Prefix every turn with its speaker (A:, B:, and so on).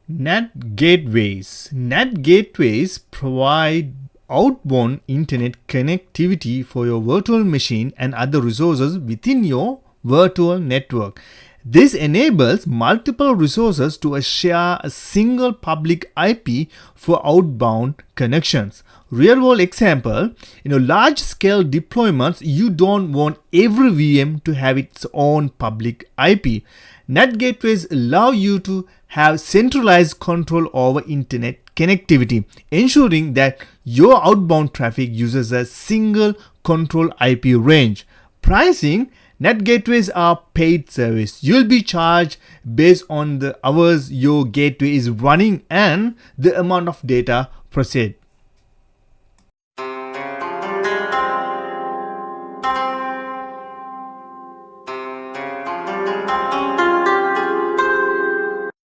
A: NAT gateways. NAT gateways provide outbound internet connectivity for your virtual machine and other resources within your virtual network. This enables multiple resources to share a single public IP for outbound connections. Real world example, large scale deployments, you don't want every VM to have its own public IP. NAT gateways allow you to have centralized control over internet connectivity, ensuring that your outbound traffic uses a single control IP range. Pricing: NAT gateways are paid service. You'll be charged based on the hours your gateway is running and the amount of data processed.